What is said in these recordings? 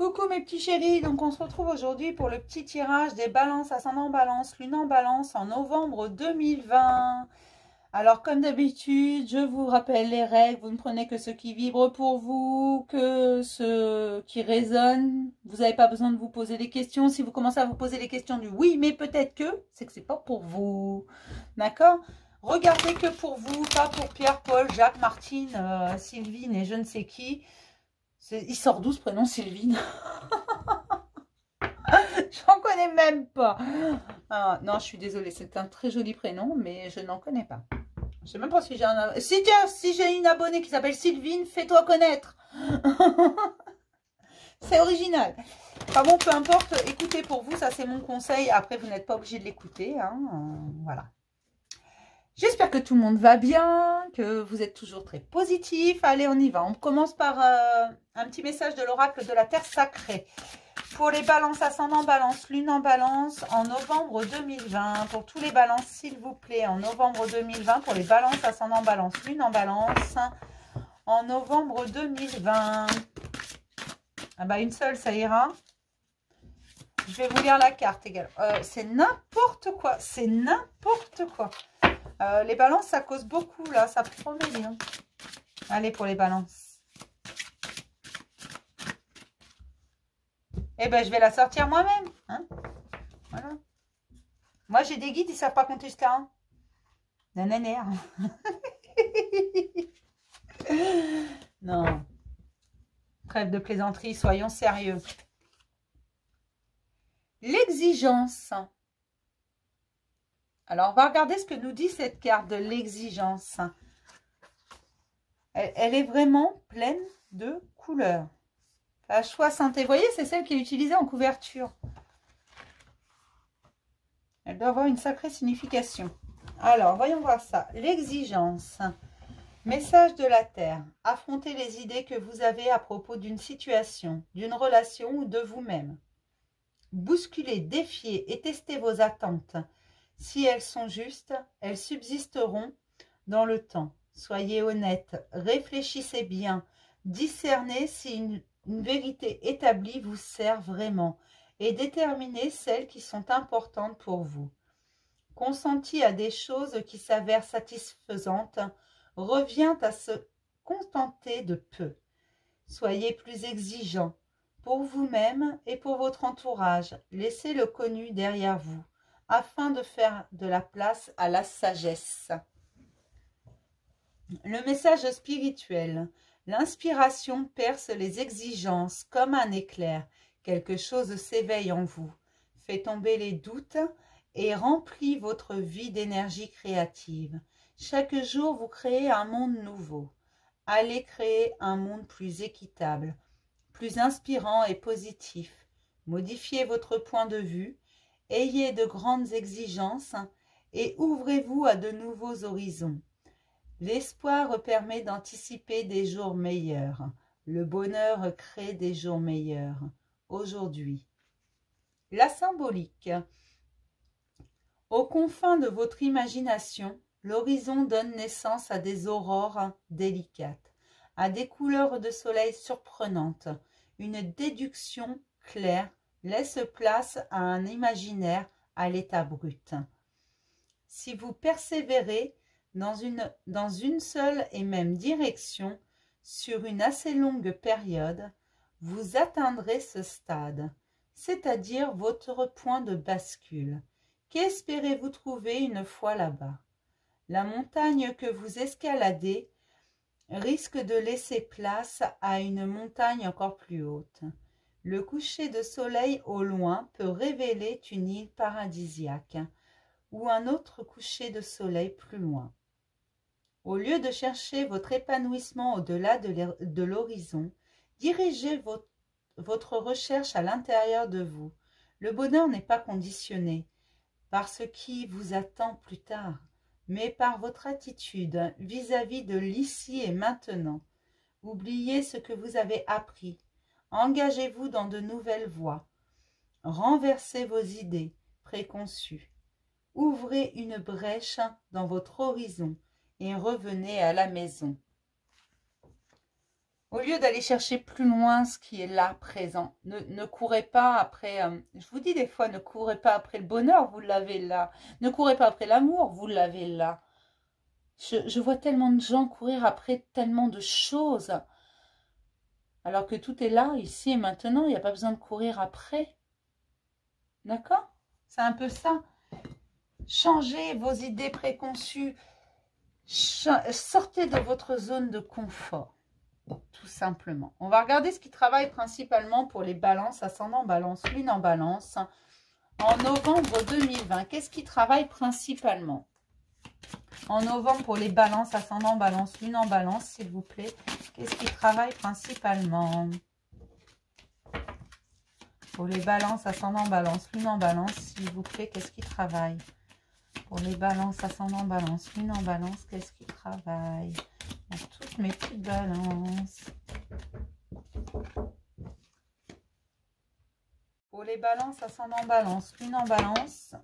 Coucou mes petits chéris, donc on se retrouve aujourd'hui pour le petit tirage des balances ascendant balance, lune en balance en novembre 2020. Alors comme d'habitude, je vous rappelle les règles, vous ne prenez que ce qui vibre pour vous, que ce qui résonne. Vous n'avez pas besoin de vous poser des questions. Si vous commencez à vous poser les questions du oui, mais peut-être que, c'est que c'est pas pour vous. D'accord? Regardez que pour vous, pas pour Pierre, Paul, Jacques, Martine, Sylvine et je ne sais qui. Il sort d'où ce prénom Sylvine? J'en connais même pas. Ah, non, je suis désolée, c'est un très joli prénom, mais je n'en connais pas. Je sais même pas si j'ai un... Si tiens, si j'ai une abonnée qui s'appelle Sylvine, fais-toi connaître. C'est original. Enfin bon, peu importe, écoutez pour vous, ça c'est mon conseil. Après, vous n'êtes pas obligé de l'écouter. Hein. Voilà. J'espère que tout le monde va bien, que vous êtes toujours très positif. Allez, on y va. On commence par un petit message de l'oracle de la Terre sacrée. Pour les balances ascendant balance, lune en balance, en novembre 2020. Pour tous les balances, s'il vous plaît, en novembre 2020. Pour les balances ascendant balance, lune en balance, en novembre 2020. Ah bah une seule, ça ira. Je vais vous lire la carte également. C'est n'importe quoi. C'est n'importe quoi. Les balances, ça cause beaucoup, là. Ça promet bien. Allez, pour les balances. Eh ben, je vais la sortir moi-même. Hein, voilà. Moi, j'ai des guides, ils ne savent pas compter jusqu'à 1. Nananère. Non. Trêve de plaisanterie, soyons sérieux. L'exigence. Alors, on va regarder ce que nous dit cette carte de l'exigence. Elle est vraiment pleine de couleurs. La choix santé. Vous voyez, c'est celle qui est utilisée en couverture. Elle doit avoir une sacrée signification. Alors, voyons voir ça. L'exigence. Message de la Terre. Affrontez les idées que vous avez à propos d'une situation, d'une relation ou de vous-même. Bousculez, défiez et testez vos attentes. Si elles sont justes, elles subsisteront dans le temps. Soyez honnête, réfléchissez bien, discernez si une vérité établie vous sert vraiment et déterminez celles qui sont importantes pour vous. Consenti à des choses qui s'avèrent satisfaisantes revient à se contenter de peu. Soyez plus exigeant pour vous-même et pour votre entourage. Laissez le connu derrière vous afin de faire de la place à la sagesse. Le message spirituel. L'inspiration perce les exigences comme un éclair. Quelque chose s'éveille en vous, fait tomber les doutes et remplit votre vie d'énergie créative. Chaque jour, vous créez un monde nouveau. Allez créer un monde plus équitable, plus inspirant et positif. Modifiez votre point de vue, ayez de grandes exigences et ouvrez-vous à de nouveaux horizons. L'espoir permet d'anticiper des jours meilleurs. Le bonheur crée des jours meilleurs. Aujourd'hui. La symbolique. Aux confins de votre imagination, l'horizon donne naissance à des aurores délicates, à des couleurs de soleil surprenantes. Une déduction claire laisse place à un imaginaire à l'état brut. Si vous persévérez dans une seule et même direction sur une assez longue période, vous atteindrez ce stade, c'est-à-dire votre point de bascule. Qu'espérez-vous trouver une fois là-bas? La montagne que vous escaladez risque de laisser place à une montagne encore plus haute. Le coucher de soleil au loin peut révéler une île paradisiaque ou un autre coucher de soleil plus loin. Au lieu de chercher votre épanouissement au-delà de l'horizon, dirigez votre recherche à l'intérieur de vous. Le bonheur n'est pas conditionné par ce qui vous attend plus tard, mais par votre attitude vis-à-vis de l'ici et maintenant. Oubliez ce que vous avez appris. Engagez-vous dans de nouvelles voies. Renversez vos idées préconçues. Ouvrez une brèche dans votre horizon et revenez à la maison. Au lieu d'aller chercher plus loin ce qui est là, présent, ne courez pas après, je vous dis des fois, ne courez pas après le bonheur, vous l'avez là. Ne courez pas après l'amour, vous l'avez là. Je vois tellement de gens courir après tellement de choses, alors que tout est là, ici et maintenant, il n'y a pas besoin de courir après. D'accord? C'est un peu ça. Changez vos idées préconçues, sortez de votre zone de confort. Tout simplement. On va regarder ce qui travaille principalement pour les balances, ascendant balance, lune en balance, en novembre 2020. Qu'est-ce qui travaille principalement en novembre pour les balances, ascendant balance, lune en balance, s'il vous plaît? Qu'est-ce qui travaille principalement pour les balances, ascendant balance, lune en balance, s'il vous plaît? Qu'est-ce qui travaille pour les balances, ascendant balance, lune en balance? Qu'est-ce qui travaille dans toutes mes petites balances? Pour les balances, ascendant balance, lune en balance.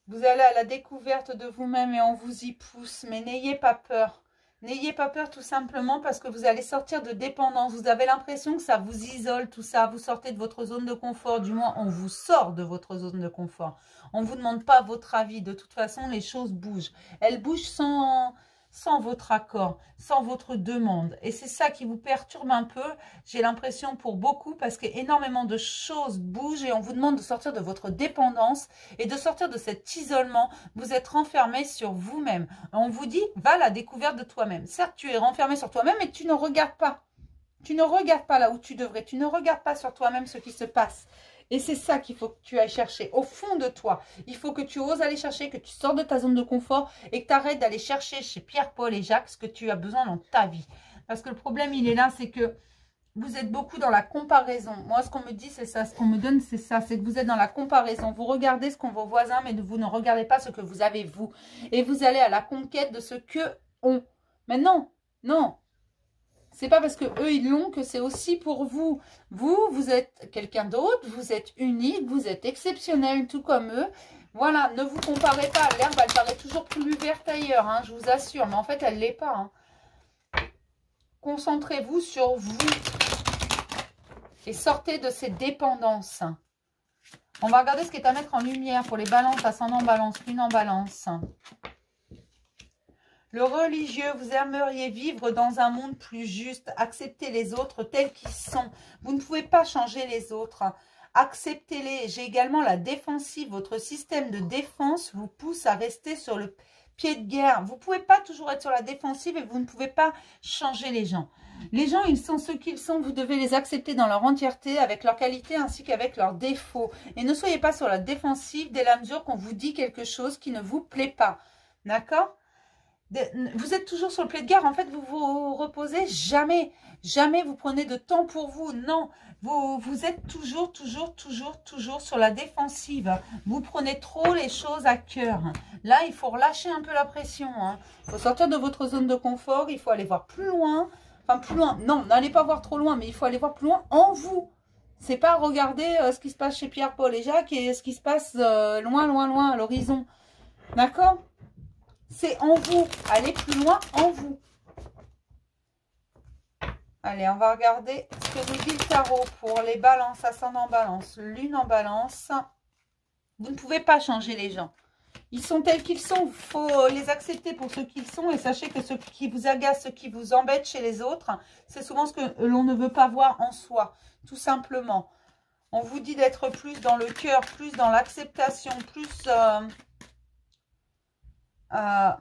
Vous allez à la découverte de vous-même et on vous y pousse. Mais n'ayez pas peur. N'ayez pas peur tout simplement parce que vous allez sortir de dépendance. Vous avez l'impression que ça vous isole, tout ça. Vous sortez de votre zone de confort. Du moins, on vous sort de votre zone de confort. On ne vous demande pas votre avis. De toute façon, les choses bougent. Elles bougent sans votre accord, sans votre demande. Et c'est ça qui vous perturbe un peu, j'ai l'impression pour beaucoup, parce qu'énormément de choses bougent et on vous demande de sortir de votre dépendance et de sortir de cet isolement. Vous êtes renfermé sur vous-même. On vous dit, va à la découverte de toi-même. Certes, tu es renfermé sur toi-même, mais tu ne regardes pas. Tu ne regardes pas là où tu devrais. Tu ne regardes pas sur toi-même ce qui se passe. Et c'est ça qu'il faut que tu ailles chercher. Au fond de toi, il faut que tu oses aller chercher, que tu sors de ta zone de confort et que tu arrêtes d'aller chercher chez Pierre, Paul et Jacques ce que tu as besoin dans ta vie. Parce que le problème, il est là, c'est que vous êtes beaucoup dans la comparaison. Moi, ce qu'on me dit, c'est ça. Ce qu'on me donne, c'est ça. C'est que vous êtes dans la comparaison. Vous regardez ce qu'ont vos voisins, mais vous ne regardez pas ce que vous avez vous. Et vous allez à la conquête de ce que ont. Mais non, non. C'est pas parce que eux ils l'ont que c'est aussi pour vous. Vous êtes quelqu'un d'autre, vous êtes unique, vous êtes exceptionnel, tout comme eux. Voilà, ne vous comparez pas. L'herbe, elle paraît toujours plus verte ailleurs, hein, je vous assure. Mais en fait, elle ne l'est pas. Hein. Concentrez-vous sur vous. Et sortez de ces dépendances. On va regarder ce qui est à mettre en lumière pour les balances, ascendant balance, lune en balance. Le religieux, vous aimeriez vivre dans un monde plus juste, accepter les autres tels qu'ils sont. Vous ne pouvez pas changer les autres. Acceptez-les. J'ai également la défensive. Votre système de défense vous pousse à rester sur le pied de guerre. Vous ne pouvez pas toujours être sur la défensive et vous ne pouvez pas changer les gens. Les gens, ils sont ce qu'ils sont. Vous devez les accepter dans leur entièreté, avec leurs qualités ainsi qu'avec leurs défauts. Et ne soyez pas sur la défensive dès la mesure qu'on vous dit quelque chose qui ne vous plaît pas. D'accord ? Vous êtes toujours sur le pied de guerre. En fait, vous vous reposez jamais. Jamais vous prenez de temps pour vous. Non, vous êtes toujours sur la défensive. Vous prenez trop les choses à cœur. Là, il faut relâcher un peu la pression. Hein. Il faut sortir de votre zone de confort. Il faut aller voir plus loin. Enfin, plus loin. Non, n'allez pas voir trop loin, mais il faut aller voir plus loin en vous. C'est pas regarder ce qui se passe chez Pierre, Paul et Jacques et ce qui se passe loin à l'horizon. D'accord ? C'est en vous. Allez plus loin en vous. Allez, on va regarder ce que nous dit le tarot pour les balances, ascendant balance, lune en balance. Vous ne pouvez pas changer les gens. Ils sont tels qu'ils sont. Il faut les accepter pour ce qu'ils sont. Et sachez que ce qui vous agace, ce qui vous embête chez les autres, c'est souvent ce que l'on ne veut pas voir en soi. Tout simplement. On vous dit d'être plus dans le cœur, plus dans l'acceptation, plus...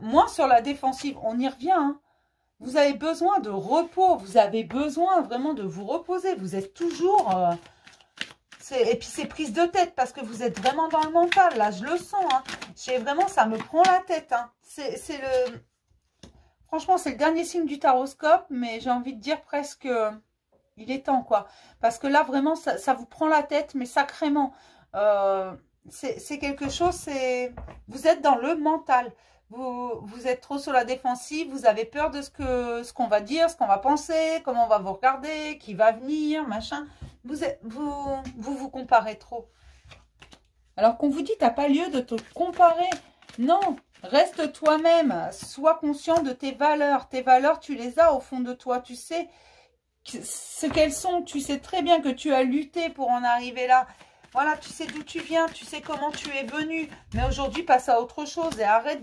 moins sur la défensive, on y revient. Hein. Vous avez besoin de repos, vous avez besoin vraiment de vous reposer. Vous êtes toujours... et puis c'est prise de tête parce que vous êtes vraiment dans le mental. Là, je le sens. Hein. Vraiment, ça me prend la tête. Hein. Franchement, c'est le dernier signe du taroscope, mais j'ai envie de dire presque... il est temps, quoi. Parce que là, vraiment, ça vous prend la tête, mais sacrément. C'est quelque chose, vous êtes dans le mental. Vous êtes trop sur la défensive, vous avez peur de ce qu'on va dire, ce qu'on va penser, comment on va vous regarder, qui va venir, machin. Vous comparez trop. Alors qu'on vous dit, t'as pas lieu de te comparer. Non, Reste toi-même. Sois conscient de tes valeurs. Tes valeurs, tu les as au fond de toi. Tu sais ce qu'elles sont. Tu sais très bien que tu as lutté pour en arriver là. Voilà, tu sais d'où tu viens. Tu sais comment tu es venu. Mais aujourd'hui, passe à autre chose et arrête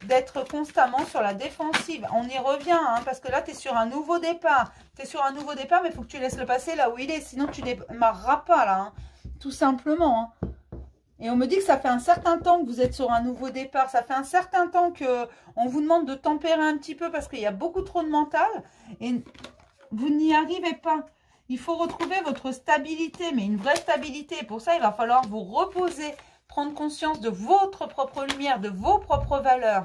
d'être constamment sur la défensive. On y revient, hein, parce que là, tu es sur un nouveau départ. Tu es sur un nouveau départ, mais il faut que tu laisses le passé là où il est. Sinon, tu ne démarreras pas là, hein, tout simplement. Hein. Et on me dit que ça fait un certain temps que vous êtes sur un nouveau départ. Ça fait un certain temps qu'on vous demande de tempérer un petit peu parce qu'il y a beaucoup trop de mental. Et vous n'y arrivez pas. Il faut retrouver votre stabilité, mais une vraie stabilité. Pour ça, il va falloir vous reposer, prendre conscience de votre propre lumière, de vos propres valeurs.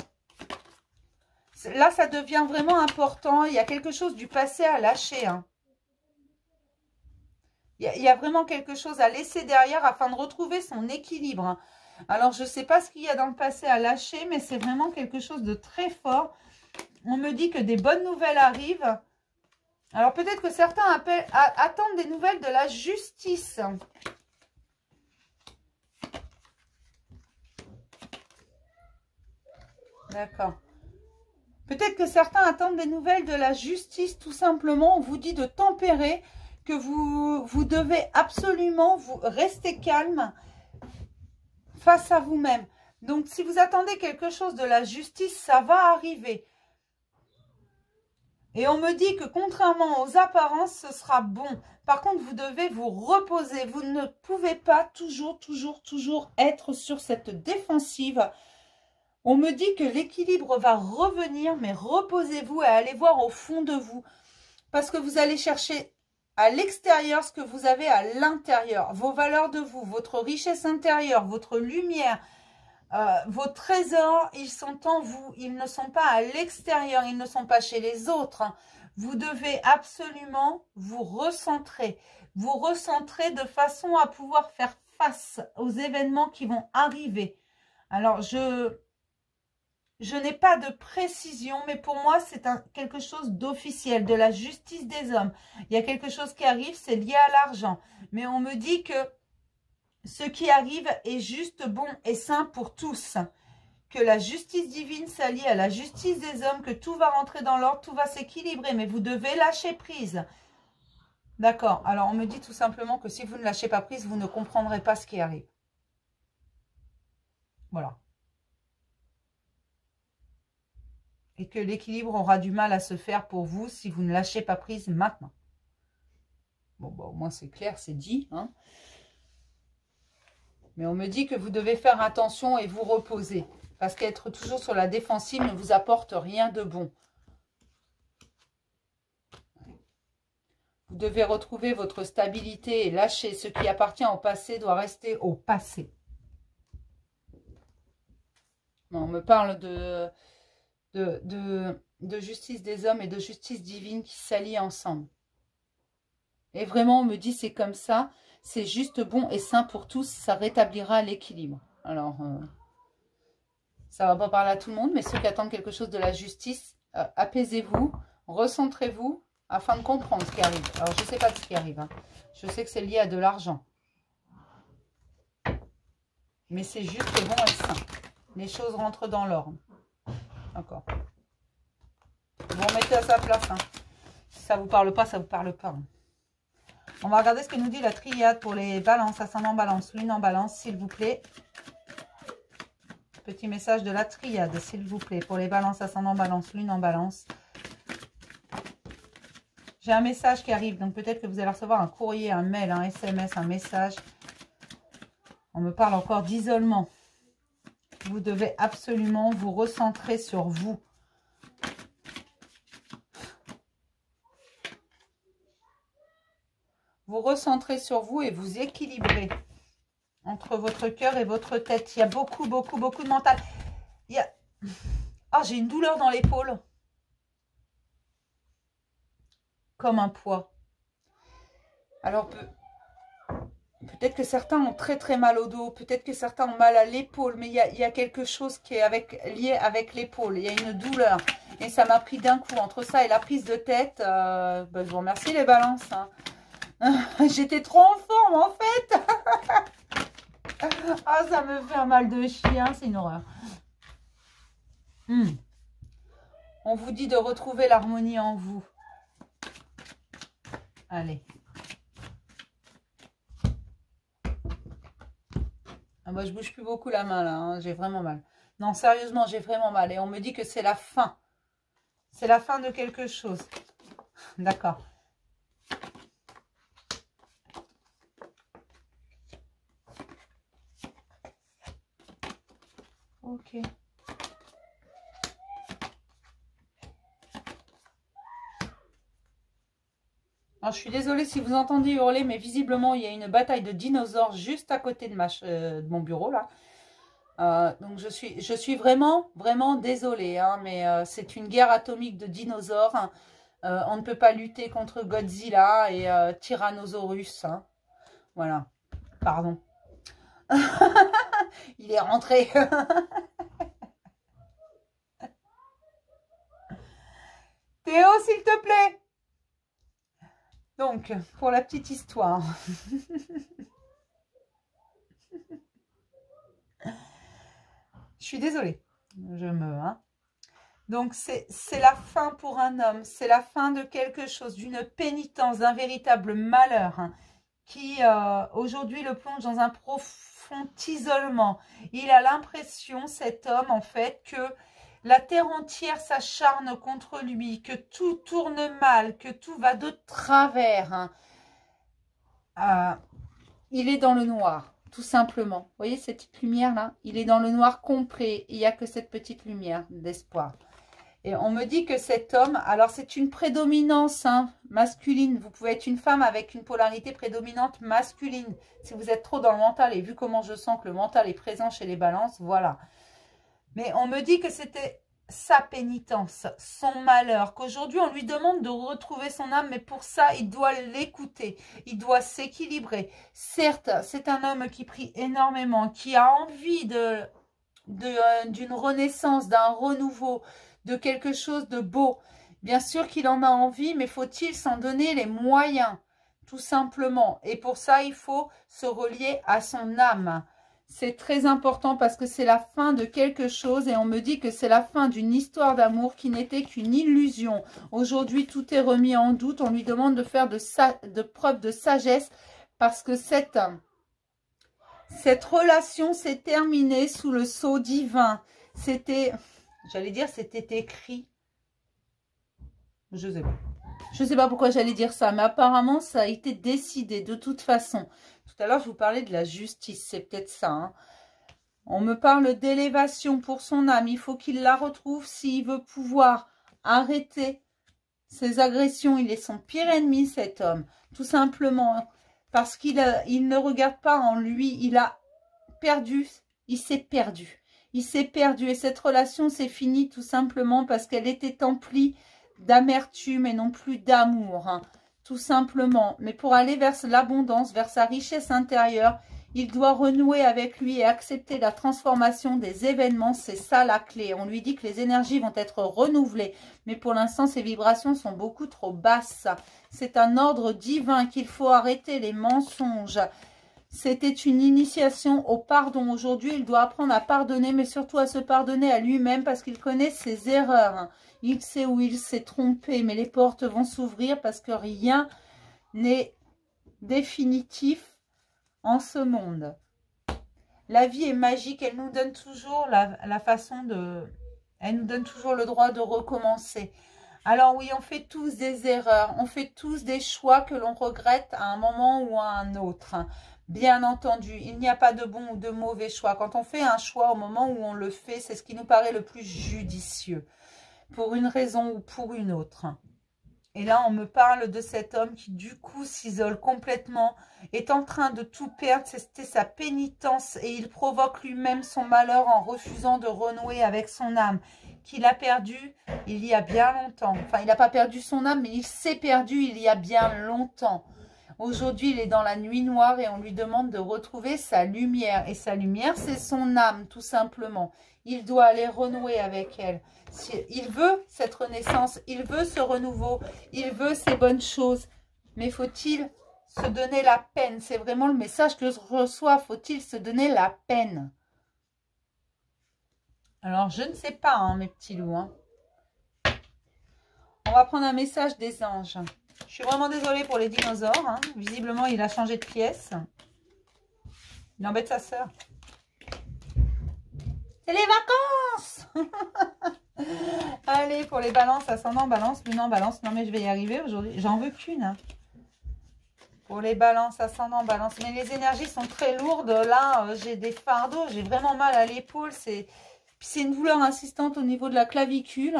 Là, ça devient vraiment important. Il y a quelque chose du passé à lâcher, hein. Il y a vraiment quelque chose à laisser derrière afin de retrouver son équilibre. Alors, je ne sais pas ce qu'il y a dans le passé à lâcher, mais c'est vraiment quelque chose de très fort. On me dit que des bonnes nouvelles arrivent. Alors, peut-être que certains attendent des nouvelles de la justice. D'accord. Peut-être que certains attendent des nouvelles de la justice, tout simplement. On vous dit de tempérer, que vous devez absolument rester calme face à vous-même. Donc, si vous attendez quelque chose de la justice, ça va arriver. Et on me dit que contrairement aux apparences, ce sera bon. Par contre, vous devez vous reposer. Vous ne pouvez pas toujours être sur cette défensive. On me dit que l'équilibre va revenir, mais reposez-vous et allez voir au fond de vous. Parce que vous allez chercher à l'extérieur ce que vous avez à l'intérieur. Vos valeurs de vous, votre richesse intérieure, votre lumière, vos trésors, ils sont en vous. Ils ne sont pas à l'extérieur, ils ne sont pas chez les autres. Vous devez absolument vous recentrer. Vous recentrer de façon à pouvoir faire face aux événements qui vont arriver. Alors, je n'ai pas de précision, mais pour moi, c'est quelque chose d'officiel, de la justice des hommes. Il y a quelque chose qui arrive, c'est lié à l'argent. Mais on me dit que ce qui arrive est juste bon et sain pour tous. Que la justice divine s'allie à la justice des hommes, que tout va rentrer dans l'ordre, tout va s'équilibrer. Mais vous devez lâcher prise. D'accord. Alors, on me dit tout simplement que si vous ne lâchez pas prise, vous ne comprendrez pas ce qui arrive. Voilà. Et que l'équilibre aura du mal à se faire pour vous si vous ne lâchez pas prise maintenant. Bon, bah, au moins c'est clair, c'est dit. Hein. Mais on me dit que vous devez faire attention et vous reposer. Parce qu'être toujours sur la défensive ne vous apporte rien de bon. Vous devez retrouver votre stabilité et lâcher. Ce qui appartient au passé doit rester au passé. Bon, on me parle de justice des hommes et de justice divine qui s'allient ensemble. Et vraiment, on me dit c'est comme ça, c'est juste bon et sain pour tous, ça rétablira l'équilibre. Alors, ça ne va pas parler à tout le monde, mais ceux qui attendent quelque chose de la justice, apaisez-vous, recentrez-vous afin de comprendre ce qui arrive. Alors, je ne sais pas ce qui arrive, hein. Je sais que c'est lié à de l'argent. Mais c'est juste bon et sain. Les choses rentrent dans l'ordre. D'accord. Vous remettez à sa place. Hein. Si ça ne vous parle pas, ça ne vous parle pas. Hein. On va regarder ce que nous dit la triade pour les balances, ascendant balance, lune en balance, s'il vous plaît. Petit message de la triade, s'il vous plaît, pour les balances, ascendant balance, lune en balance. J'ai un message qui arrive, donc peut-être que vous allez recevoir un courrier, un mail, un SMS, un message. On me parle encore d'isolement. Vous devez absolument vous recentrer sur vous. Vous recentrez sur vous et vous équilibrez entre votre cœur et votre tête. Il y a beaucoup de mental. Il y a... Ah, j'ai une douleur dans l'épaule. Comme un poids. Alors, peut-être que certains ont très mal au dos. Peut-être que certains ont mal à l'épaule. Mais il y a quelque chose qui est lié avec l'épaule. Il y a une douleur. Et ça m'a pris d'un coup. Entre ça et la prise de tête, je vous remercie les balances. Hein. J'étais trop en forme en fait. Ah, ça me fait un mal de chien, c'est une horreur. On vous dit de retrouver l'harmonie en vous. Allez. Ah bah, je bouge plus beaucoup la main là, hein. J'ai vraiment mal. Non, sérieusement, j'ai vraiment mal. Et on me dit que c'est la fin. C'est la fin de quelque chose. D'accord. Ok. Alors, je suis désolée si vous entendez hurler, mais visiblement, il y a une bataille de dinosaures juste à côté de mon bureau, là. Donc, je suis vraiment, vraiment désolée, hein, mais c'est une guerre atomique de dinosaures. Hein. On ne peut pas lutter contre Godzilla et Tyrannosaurus. Hein. Voilà. Pardon. Il est rentré. Théo, s'il te plaît. Donc, pour la petite histoire. Je suis désolée. Hein. Donc, c'est la fin pour un homme. C'est la fin de quelque chose, d'une pénitence, d'un véritable malheur hein, qui, aujourd'hui, le plonge dans un profond isolement. Il a l'impression, cet homme, en fait, que la terre entière s'acharne contre lui, que tout tourne mal, que tout va de travers. Hein. Il est dans le noir, tout simplement. Vous voyez cette petite lumière-là? Il est dans le noir complet. Il n'y a que cette petite lumière d'espoir. Et on me dit que cet homme, alors c'est une prédominance hein, masculine. Vous pouvez être une femme avec une polarité prédominante masculine. Si vous êtes trop dans le mental, et vu comment je sens que le mental est présent chez les balances, voilà. Mais on me dit que c'était sa pénitence, son malheur, qu'aujourd'hui on lui demande de retrouver son âme, mais pour ça il doit l'écouter, il doit s'équilibrer. Certes, c'est un homme qui prie énormément, qui a envie d'une renaissance, d'un renouveau, de quelque chose de beau. Bien sûr qu'il en a envie, mais faut-il s'en donner les moyens, tout simplement. Et pour ça, il faut se relier à son âme. C'est très important parce que c'est la fin de quelque chose et on me dit que c'est la fin d'une histoire d'amour qui n'était qu'une illusion. Aujourd'hui, tout est remis en doute. On lui demande de faire de preuve de sagesse parce que cette relation s'est terminée sous le sceau divin. C'était, j'allais dire, c'était écrit. Je sais pas. Je sais pas pourquoi j'allais dire ça, mais apparemment, ça a été décidé de toute façon. Tout à l'heure, je vous parlais de la justice, c'est peut-être ça. Hein. On me parle d'élévation pour son âme. Il faut qu'il la retrouve s'il veut pouvoir arrêter ses agressions. Il est son pire ennemi, cet homme. Tout simplement parce qu'il ne regarde pas en lui. Il a perdu. Il s'est perdu. Il s'est perdu. Et cette relation s'est finie tout simplement parce qu'elle était emplie d'amertume et non plus d'amour. Hein. Tout simplement. Mais pour aller vers l'abondance, vers sa richesse intérieure, il doit renouer avec lui et accepter la transformation des événements. C'est ça la clé. On lui dit que les énergies vont être renouvelées. Mais pour l'instant, ces vibrations sont beaucoup trop basses. C'est un ordre divin qu'il faut arrêter les mensonges. C'était une initiation au pardon. Aujourd'hui, il doit apprendre à pardonner, mais surtout à se pardonner à lui-même parce qu'il connaît ses erreurs. Il sait où il s'est trompé, mais les portes vont s'ouvrir parce que rien n'est définitif en ce monde. La vie est magique, elle nous donne toujours la façon de... Elle nous donne toujours le droit de recommencer. Alors oui, on fait tous des erreurs, on fait tous des choix que l'on regrette à un moment ou à un autre. Bien entendu, il n'y a pas de bon ou de mauvais choix. Quand on fait un choix au moment où on le fait, c'est ce qui nous paraît le plus judicieux. Pour une raison ou pour une autre. Et là, on me parle de cet homme qui, du coup, s'isole complètement, est en train de tout perdre. C'était sa pénitence et il provoque lui-même son malheur en refusant de renouer avec son âme, qu'il a perdu il y a bien longtemps. Enfin, il n'a pas perdu son âme, mais il s'est perdu il y a bien longtemps. Aujourd'hui, il est dans la nuit noire et on lui demande de retrouver sa lumière. Et sa lumière, c'est son âme, tout simplement. Il doit aller renouer avec elle. Il veut cette renaissance, il veut ce renouveau, il veut ces bonnes choses. Mais faut-il se donner la peine? C'est vraiment le message que je reçois. Faut-il se donner la peine? Alors, je ne sais pas, hein, mes petits loups. Hein. On va prendre un message des anges. Je suis vraiment désolée pour les dinosaures. Hein. Visiblement, il a changé de pièce. Il embête sa sœur. C'est les vacances. Allez, pour les balances, ascendant balance, lunan balance. Non, mais je vais y arriver aujourd'hui. J'en veux qu'une. Hein. Pour les balances, ascendant balance. Mais les énergies sont très lourdes. Là, j'ai des fardeaux. J'ai vraiment mal à l'épaule. C'est une douleur insistante au niveau de la clavicule.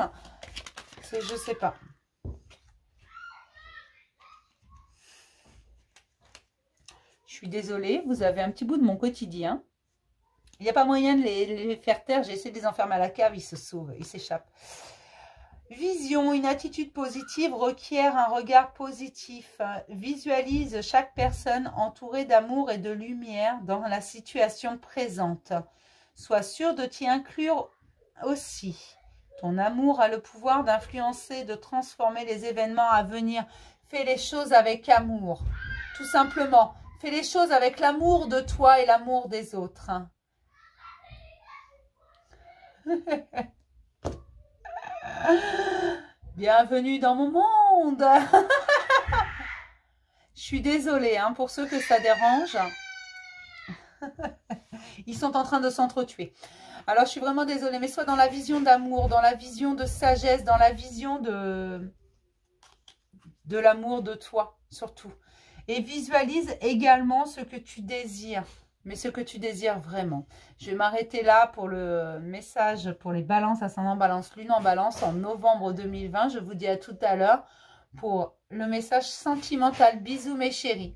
Je sais pas. Je suis désolée. Vous avez un petit bout de mon quotidien. Il n'y a pas moyen de les faire taire. J'ai essayé de les enfermer à la cave. Ils se sauvent. Ils s'échappent. Vision, une attitude positive requiert un regard positif. Visualise chaque personne entourée d'amour et de lumière dans la situation présente. Sois sûr de t'y inclure aussi. Ton amour a le pouvoir d'influencer, de transformer les événements à venir. Fais les choses avec amour. Tout simplement, fais les choses avec l'amour de toi et l'amour des autres. Bienvenue dans mon monde. Je suis désolée hein, pour ceux que ça dérange. Ils sont en train de s'entretuer. Alors, je suis vraiment désolée, mais soit dans la vision d'amour, dans la vision de sagesse, dans la vision de l'amour de toi, surtout. Et visualise également ce que tu désires, mais ce que tu désires vraiment. Je vais m'arrêter là pour le message pour les balances, ascendant balance, lune en balance en novembre 2020. Je vous dis à tout à l'heure pour le message sentimental. Bisous mes chéris.